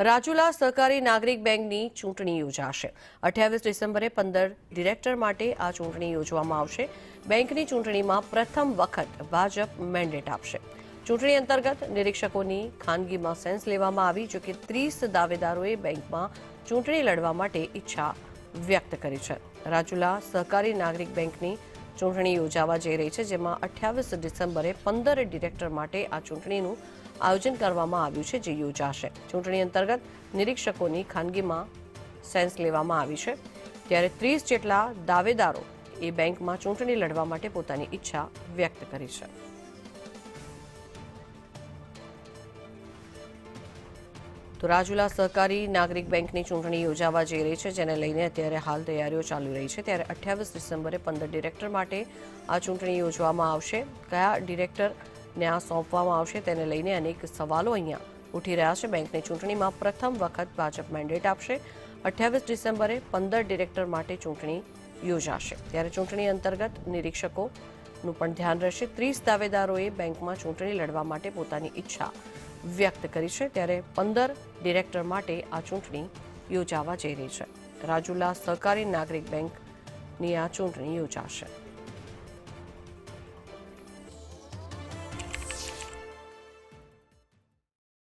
રાજુલા સહકારી નાગરિક બેંકની ચૂંટણી યોજાશે 28 ડિસેમ્બરે 15 ડિરેક્ટર માટે આ ચૂંટણી યોજવામાં આવશે। બેંકની ચૂંટણીમાં પ્રથમ વખત ભાજપ મેન્ડેટ આપશે। ચૂંટણી અંતર્ગત નિરીક્ષકોની ખાનગીમાં સેન્સ લેવામાં આવી, જો કે 30 દાવેદારોએ બેંકમાં ચૂંટણી લડવા માટે ઈચ્છા વ્યક્ત કરી છે। રાજુલા સહકારી નાગરિક બેંકની ચૂંટણી યોજાવા જઈ રહી છે, જેમાં 28 ડિસેમ્બરે 15 ડિરેક્ટર માટે આ ચૂંટણીનું આયોજન કરવામાં આવ્યું છે, જે યોજાશે। ચૂંટણી અંતર્ગત નિરીક્ષકોની ખાનગીમાં સેન્સ લેવામાં આવી છે, ત્યારે 30 જેટલા દાવેદારો એ બેંકમાં ચૂંટણી લડવા માટે પોતાની ઈચ્છા વ્યક્ત કરી છે। તો રાજુલા સહકારી નાગરિક બેંકની ચૂંટણી યોજાવા જઈ રહી છે, જેને લઈને અત્યારે હાલ તૈયારીઓ ચાલી રહી છે। ત્યારે 28 ડિસેમ્બરે 15 ડિરેક્ટર માટે આ ચૂંટણી યોજવામાં આવશે। કયા ડિરેક્ટરને આ સોંપવામાં આવશે તેને લઈને અનેક સવાલો અહીંયા ઉઠી રહ્યા છે। બેંકની ચૂંટણીમાં પ્રથમ વખત ભાજપ મેન્ડેટ આપશે। 28 ડિસેમ્બરે 15 ડિરેક્ટર માટે ચૂંટણી યોજાશે, ત્યારે ચૂંટણી અંતર્ગત નિરીક્ષકોનું પણ ધ્યાન રહેશે। 30 દાવેદારોએ બેંકમાં ચૂંટણી લડવા માટે પોતાની ઈચ્છા વ્યક્ત કરી છે, ત્યારે 15 ડિરેક્ટર માટે આ ચૂંટણી યોજાવા જઈ રહી છે। રાજુલા સહકારી નાગરિક બેંકની આ ચૂંટણી યોજાશે।